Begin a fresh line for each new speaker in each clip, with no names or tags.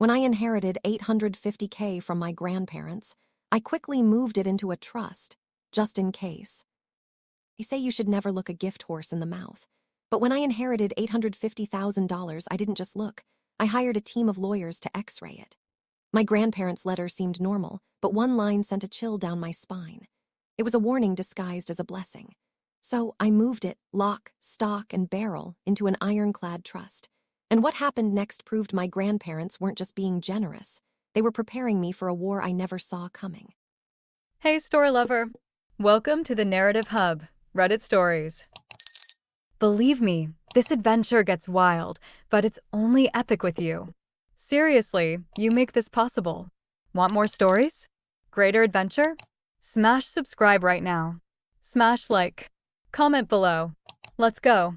When I inherited $850K from my grandparents, I quickly moved it into a trust, just in case. They say you should never look a gift horse in the mouth. But when I inherited $850,000, I didn't just look. I hired a team of lawyers to x-ray it. My grandparents' letter seemed normal, but one line sent a chill down my spine. It was a warning disguised as a blessing. So I moved it, lock, stock, and barrel, into an iron-clad trust. And what happened next proved my grandparents weren't just being generous. They were preparing me for a war I never saw coming.
Hey, story lover. Welcome to the Narrative Hub, Reddit Stories. Believe me, this adventure gets wild, but it's only epic with you. Seriously, you make this possible. Want more stories? Greater adventure? Smash subscribe right now. Smash like. Comment below. Let's go.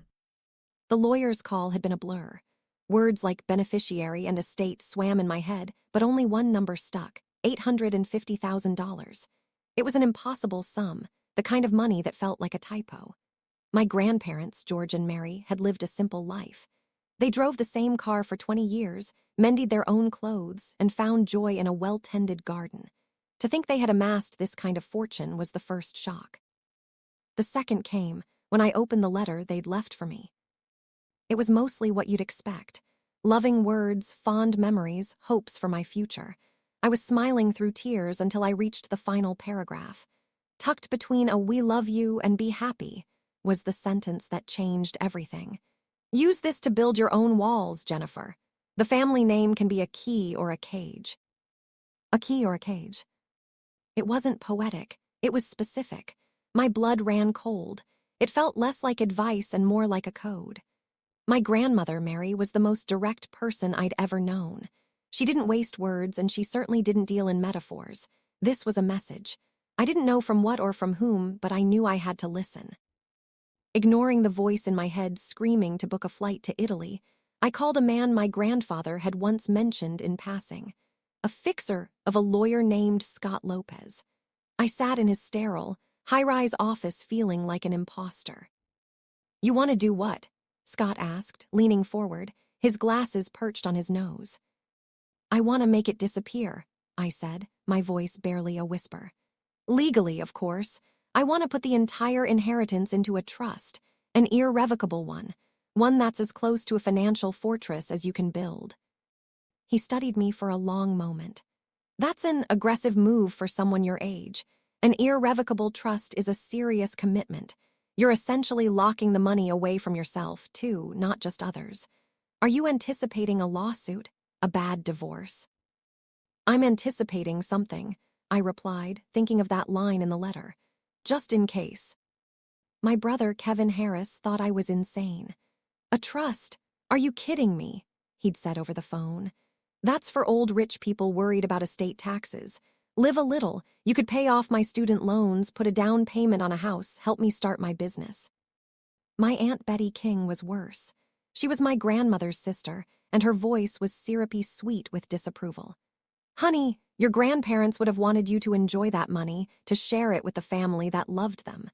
The lawyer's call had been a blur. Words like beneficiary and estate swam in my head, but only one number stuck: $850,000. It was an impossible sum, the kind of money that felt like a typo. My grandparents, George and Mary, had lived a simple life. They drove the same car for 20 years, mended their own clothes, and found joy in a well-tended garden. To think they had amassed this kind of fortune was the first shock. The second came when I opened the letter they'd left for me. It was mostly what you'd expect: loving words, fond memories, hopes for my future. I was smiling through tears until I reached the final paragraph. Tucked between a "we love you" and "be happy" was the sentence that changed everything. Use this to build your own walls, Jennifer. The family name can be a key or a cage. A key or a cage. It wasn't poetic, it was specific. My blood ran cold. It felt less like advice and more like a code. My grandmother, Mary, was the most direct person I'd ever known. She didn't waste words, and she certainly didn't deal in metaphors. This was a message. I didn't know from what or from whom, but I knew I had to listen. Ignoring the voice in my head screaming to book a flight to Italy, I called a man my grandfather had once mentioned in passing, a fixer of a lawyer named Scott Lopez. I sat in his sterile, high-rise office feeling like an imposter. "You want to do what?" Scott asked, leaning forward, his glasses perched on his nose. "I want to make it disappear," I said, my voice barely a whisper. "Legally, of course. I want to put the entire inheritance into a trust, an irrevocable one that's as close to a financial fortress as you can build." He studied me for a long moment. "That's an aggressive move for someone your age. An irrevocable trust is a serious commitment. You're essentially locking the money away from yourself, too, not just others. Are you anticipating a lawsuit? A bad divorce?" "I'm anticipating something," I replied, thinking of that line in the letter. "Just in case." My brother, Kevin Harris, thought I was insane. "A trust? Are you kidding me?" he'd said over the phone. "That's for old rich people worried about estate taxes. Live a little. You could pay off my student loans, put a down payment on a house, help me start my business." My Aunt Betty King was worse. She was my grandmother's sister, and her voice was syrupy sweet with disapproval. "Honey, your grandparents would have wanted you to enjoy that money, to share it with the family that loved them.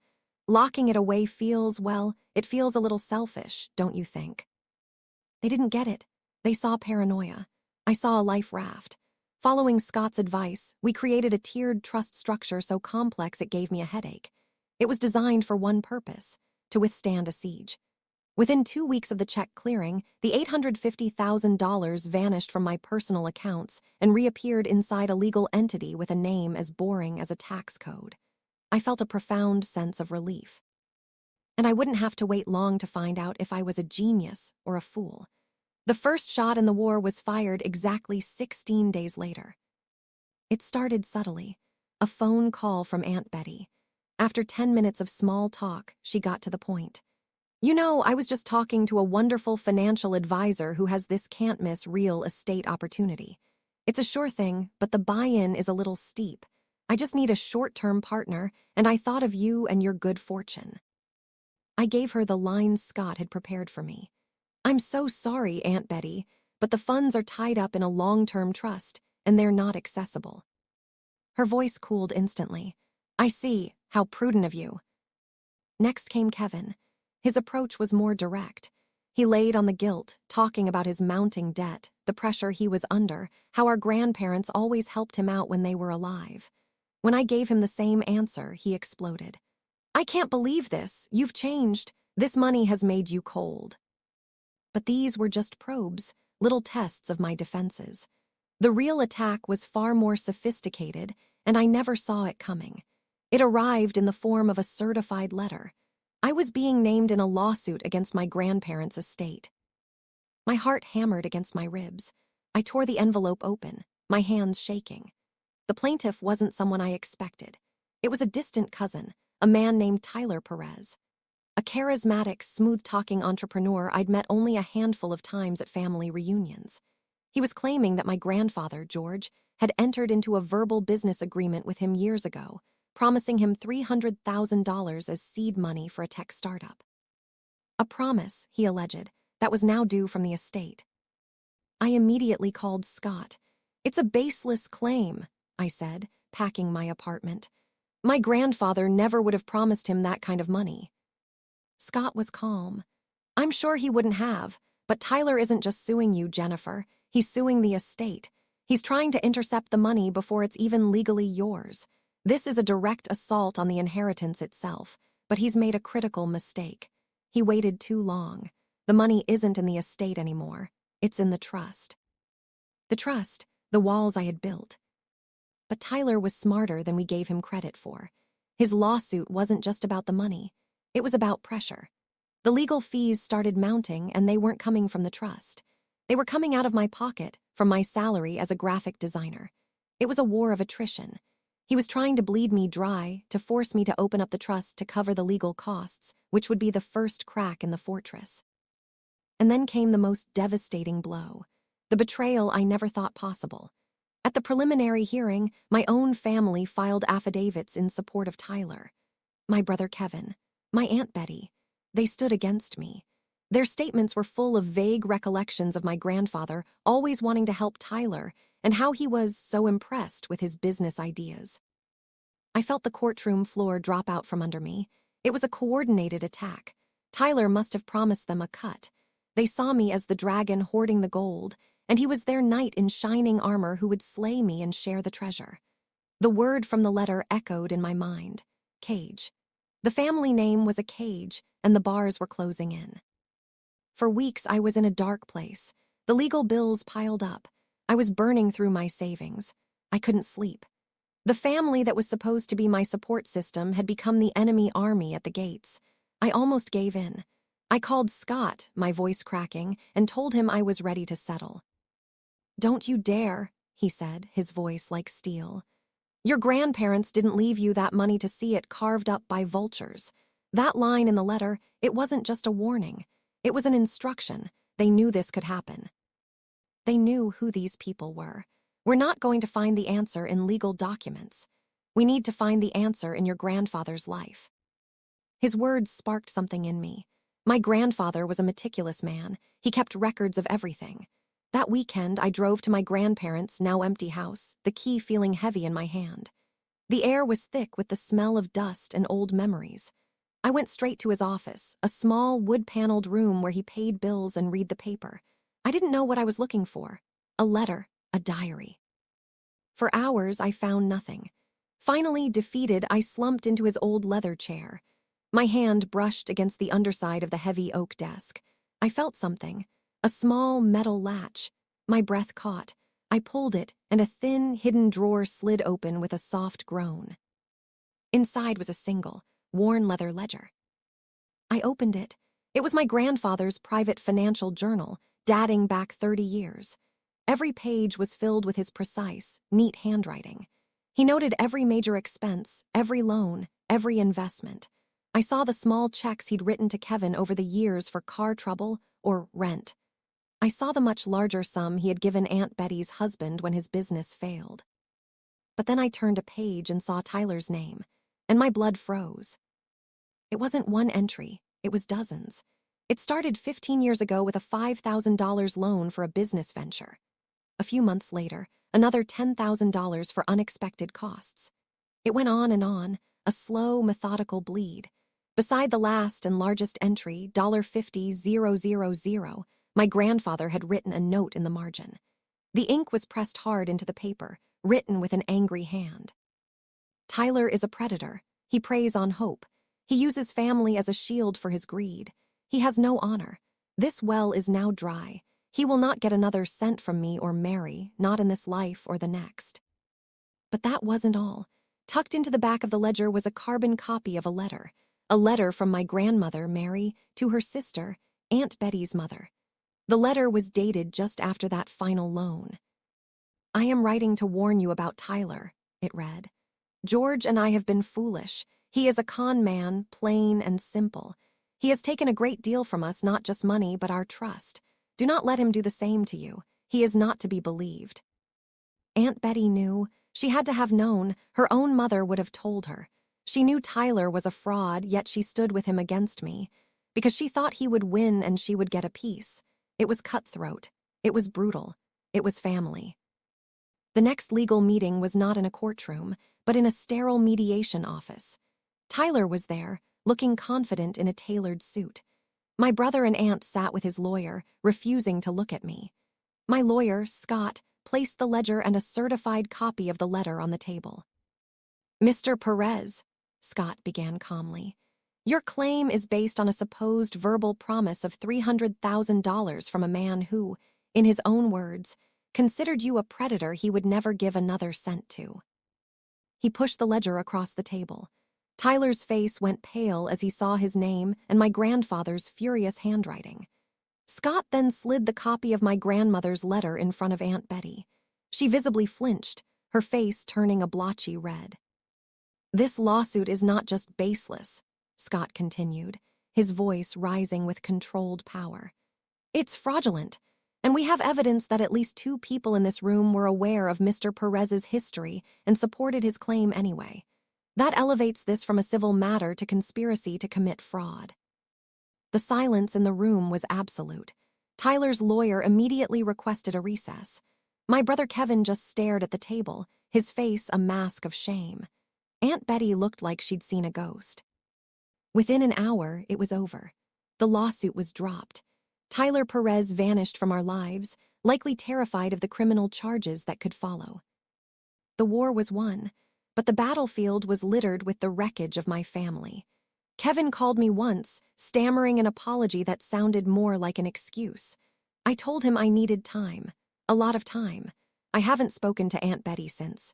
Locking it away feels, well, it feels a little selfish, don't you think?" They didn't get it. They saw paranoia. I saw a life raft. Following Scott's advice, we created a tiered trust structure so complex it gave me a headache. It was designed for one purpose: to withstand a siege. Within 2 weeks of the check clearing, the $850,000 vanished from my personal accounts and reappeared inside a legal entity with a name as boring as a tax code. I felt a profound sense of relief. And I wouldn't have to wait long to find out if I was a genius or a fool. The first shot in the war was fired exactly 16 days later. It started subtly, a phone call from Aunt Betty. After 10 minutes of small talk, she got to the point. "You know, I was just talking to a wonderful financial advisor who has this can't-miss real estate opportunity. It's a sure thing, but the buy-in is a little steep. I just need a short-term partner, and I thought of you and your good fortune." I gave her the lines Scott had prepared for me. "I'm so sorry, Aunt Betty, but the funds are tied up in a long-term trust, and they're not accessible." Her voice cooled instantly. "I see. How prudent of you." Next came Kevin. His approach was more direct. He laid on the gilt, talking about his mounting debt, the pressure he was under, how our grandparents always helped him out when they were alive. When I gave him the same answer, he exploded. "I can't believe this. You've changed. This money has made you cold." But these were just probes, little tests of my defenses. The real attack was far more sophisticated, and I never saw it coming. It arrived in the form of a certified letter. I was being named in a lawsuit against my grandparents' estate. My heart hammered against my ribs. I tore the envelope open, my hands shaking. The plaintiff wasn't someone I expected. It was a distant cousin, a man named Tyler Perez. A charismatic, smooth-talking entrepreneur I'd met only a handful of times at family reunions. He was claiming that my grandfather, George, had entered into a verbal business agreement with him years ago, promising him $300,000 as seed money for a tech startup. A promise, he alleged, that was now due from the estate. I immediately called Scott. "It's a baseless claim," I said, packing my apartment. "My grandfather never would have promised him that kind of money." Scott was calm. "I'm sure he wouldn't have, but Tyler isn't just suing you, Jennifer. He's suing the estate. He's trying to intercept the money before it's even legally yours. This is a direct assault on the inheritance itself, but he's made a critical mistake. He waited too long. The money isn't in the estate anymore. It's in the trust." The trust, the walls I had built. But Tyler was smarter than we gave him credit for. His lawsuit wasn't just about the money. It was about pressure. The legal fees started mounting, and they weren't coming from the trust. They were coming out of my pocket, from my salary as a graphic designer. It was a war of attrition. He was trying to bleed me dry, to force me to open up the trust to cover the legal costs, which would be the first crack in the fortress. And then came the most devastating blow, the betrayal I never thought possible. At the preliminary hearing, my own family filed affidavits in support of Tyler. My brother Kevin, my Aunt Betty, they stood against me. Their statements were full of vague recollections of my grandfather always wanting to help Tyler and how he was so impressed with his business ideas. I felt the courtroom floor drop out from under me. It was a coordinated attack. Tyler must have promised them a cut. They saw me as the dragon hoarding the gold, and he was their knight in shining armor who would slay me and share the treasure. The word from the letter echoed in my mind: cage. The family name was a cage, and the bars were closing in. For weeks, I was in a dark place. The legal bills piled up. I was burning through my savings. I couldn't sleep. The family that was supposed to be my support system had become the enemy army at the gates. I almost gave in. I called Scott, my voice cracking, and told him I was ready to settle. "Don't you dare," he said, his voice like steel. "Your grandparents didn't leave you that money to see it carved up by vultures. That line in the letter, it wasn't just a warning. It was an instruction. They knew this could happen. They knew who these people were. We're not going to find the answer in legal documents. We need to find the answer in your grandfather's life." His words sparked something in me. My grandfather was a meticulous man. He kept records of everything. That weekend, I drove to my grandparents' now empty house, the key feeling heavy in my hand. The air was thick with the smell of dust and old memories. I went straight to his office, a small wood-paneled room where he paid bills and read the paper. I didn't know what I was looking for. A letter, a diary. For hours, I found nothing. Finally, defeated, I slumped into his old leather chair. My hand brushed against the underside of the heavy oak desk. I felt something, a small metal latch. My breath caught. I pulled it, and a thin, hidden drawer slid open with a soft groan. Inside was a single, worn leather ledger. I opened it. It was my grandfather's private financial journal, dating back 30 years. Every page was filled with his precise, neat handwriting. He noted every major expense, every loan, every investment. I saw the small checks he'd written to Kevin over the years for car trouble or rent. I saw the much larger sum he had given Aunt Betty's husband when his business failed. But then I turned a page and saw Tyler's name, and my blood froze. It wasn't one entry, it was dozens. It started 15 years ago with a $5,000 loan for a business venture. A few months later, another $10,000 for unexpected costs. It went on, a slow, methodical bleed. Beside the last and largest entry, $50,000, my grandfather had written a note in the margin. The ink was pressed hard into the paper, written with an angry hand. Tyler is a predator. He preys on hope. He uses family as a shield for his greed. He has no honor. This well is now dry. He will not get another cent from me or Mary, not in this life or the next. But that wasn't all. Tucked into the back of the ledger was a carbon copy of a letter from my grandmother, Mary, to her sister, Aunt Betty's mother. The letter was dated just after that final loan. "I am writing to warn you about Tyler," it read. "George and I have been foolish. He is a con man, plain and simple. He has taken a great deal from us, not just money, but our trust. Do not let him do the same to you. He is not to be believed." Aunt Betty knew. She had to have known. Her own mother would have told her. She knew Tyler was a fraud, yet she stood with him against me, because she thought he would win and she would get a piece. It was cutthroat. It was brutal. It was family. The next legal meeting was not in a courtroom, but in a sterile mediation office. Tyler was there, looking confident in a tailored suit. My brother and aunt sat with his lawyer, refusing to look at me. My lawyer, Scott, placed the ledger and a certified copy of the letter on the table. "Mr. Perez," Scott began calmly, "your claim is based on a supposed verbal promise of $300,000 from a man who, in his own words, considered you a predator he would never give another cent to." He pushed the ledger across the table. Tyler's face went pale as he saw his name and my grandfather's furious handwriting. Scott then slid the copy of my grandmother's letter in front of Aunt Betty. She visibly flinched, her face turning a blotchy red. "This lawsuit is not just baseless," Scott continued, his voice rising with controlled power. "It's fraudulent, and we have evidence that at least 2 people in this room were aware of Mr. Perez's history and supported his claim anyway. That elevates this from a civil matter to conspiracy to commit fraud." The silence in the room was absolute. Tyler's lawyer immediately requested a recess. My brother Kevin just stared at the table, his face a mask of shame. Aunt Betty looked like she'd seen a ghost. Within an hour, it was over. The lawsuit was dropped. Tyler Perez vanished from our lives, likely terrified of the criminal charges that could follow. The war was won, but the battlefield was littered with the wreckage of my family. Kevin called me once, stammering an apology that sounded more like an excuse. I told him I needed time, a lot of time. I haven't spoken to Aunt Betty since.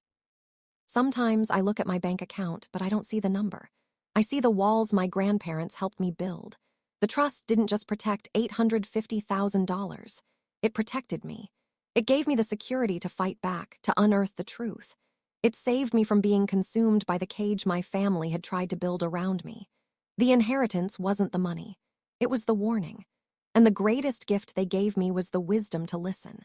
Sometimes I look at my bank account, but I don't see the number. I see the walls my grandparents helped me build. The trust didn't just protect $850,000. It protected me. It gave me the security to fight back, to unearth the truth. It saved me from being consumed by the cage my family had tried to build around me. The inheritance wasn't the money. It was the warning. And the greatest gift they gave me was the wisdom to listen.